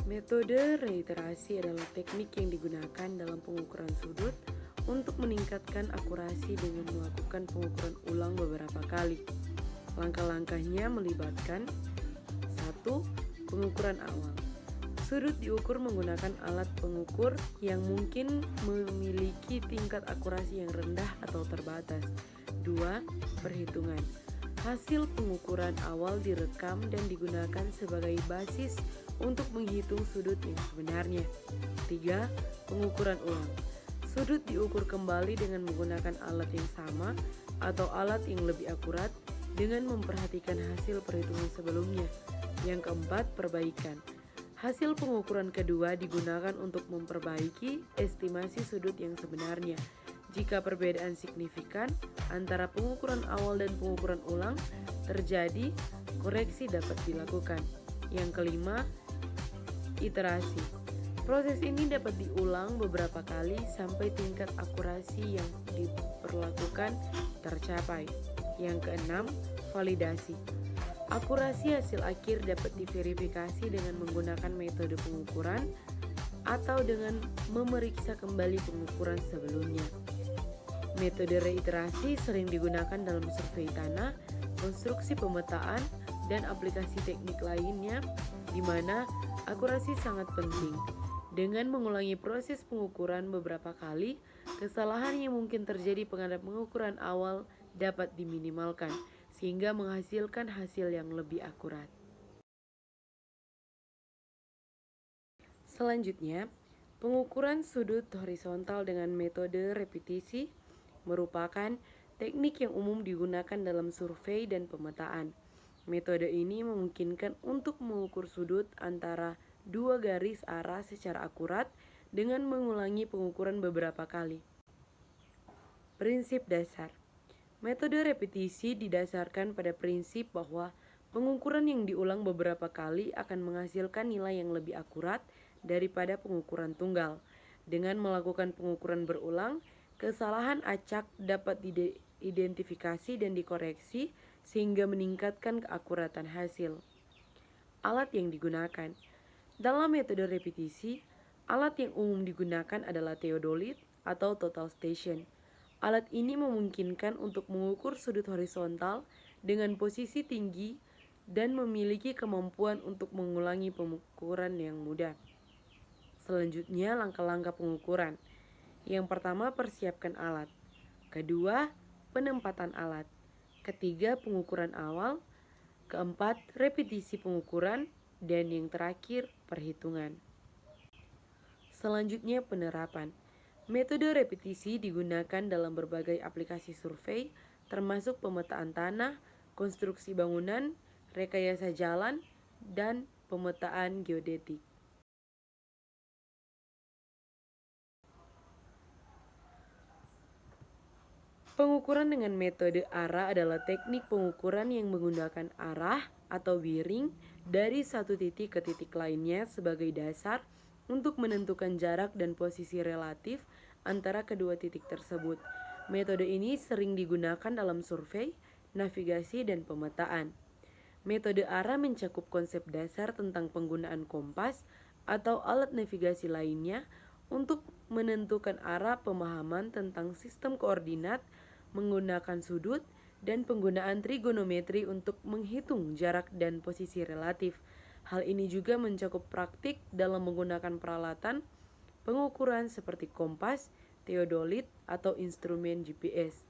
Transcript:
Metode reiterasi adalah teknik yang digunakan dalam pengukuran sudut untuk meningkatkan akurasi dengan melakukan pengukuran ulang beberapa kali. Langkah-langkahnya melibatkan 1. Pengukuran awal. Sudut diukur menggunakan alat pengukur yang mungkin memiliki tingkat akurasi yang rendah atau terbatas. 2. Perhitungan. Hasil pengukuran awal direkam dan digunakan sebagai basis untuk menghitung sudut yang sebenarnya. 3. Pengukuran ulang. Sudut diukur kembali dengan menggunakan alat yang sama atau alat yang lebih akurat dengan memperhatikan hasil perhitungan sebelumnya. Yang keempat, perbaikan. Hasil pengukuran kedua digunakan untuk memperbaiki estimasi sudut yang sebenarnya. Jika perbedaan signifikan antara pengukuran awal dan pengukuran ulang terjadi, koreksi dapat dilakukan. Yang kelima, iterasi. Proses ini dapat diulang beberapa kali sampai tingkat akurasi yang diperlakukan tercapai. Yang keenam, validasi. Akurasi hasil akhir dapat diverifikasi dengan menggunakan metode pengukuran atau dengan memeriksa kembali pengukuran sebelumnya. Metode reiterasi sering digunakan dalam survei tanah, konstruksi pemetaan, dan aplikasi teknik lainnya di mana akurasi sangat penting. Dengan mengulangi proses pengukuran beberapa kali, kesalahan yang mungkin terjadi pada pengukuran awal dapat diminimalkan, sehingga menghasilkan hasil yang lebih akurat. Selanjutnya, pengukuran sudut horizontal dengan metode repetisi merupakan teknik yang umum digunakan dalam survei dan pemetaan. Metode ini memungkinkan untuk mengukur sudut antara dua garis arah secara akurat dengan mengulangi pengukuran beberapa kali. Prinsip dasar. Metode repetisi didasarkan pada prinsip bahwa pengukuran yang diulang beberapa kali akan menghasilkan nilai yang lebih akurat daripada pengukuran tunggal. Dengan melakukan pengukuran berulang, kesalahan acak dapat diidentifikasi dan dikoreksi sehingga meningkatkan keakuratan hasil. Alat yang digunakan. Dalam metode repetisi, alat yang umum digunakan adalah theodolit atau total station. Alat ini memungkinkan untuk mengukur sudut horizontal dengan posisi tinggi dan memiliki kemampuan untuk mengulangi pengukuran yang mudah. Selanjutnya, langkah-langkah pengukuran. Yang pertama, persiapkan alat. Kedua, penempatan alat. Ketiga, pengukuran awal. Keempat, repetisi pengukuran. Dan yang terakhir, perhitungan. Selanjutnya, penerapan. Metode repetisi digunakan dalam berbagai aplikasi survei, termasuk pemetaan tanah, konstruksi bangunan, rekayasa jalan, dan pemetaan geodetik. Pengukuran dengan metode arah adalah teknik pengukuran yang menggunakan arah atau bearing dari satu titik ke titik lainnya sebagai dasar untuk menentukan jarak dan posisi relatif antara kedua titik tersebut. Metode ini sering digunakan dalam survei, navigasi, dan pemetaan. Metode arah mencakup konsep dasar tentang penggunaan kompas atau alat navigasi lainnya untuk menentukan arah, pemahaman tentang sistem koordinat, menggunakan sudut, dan penggunaan trigonometri untuk menghitung jarak dan posisi relatif. Hal ini juga mencakup praktik dalam menggunakan peralatan pengukuran seperti kompas, theodolit, atau instrumen GPS.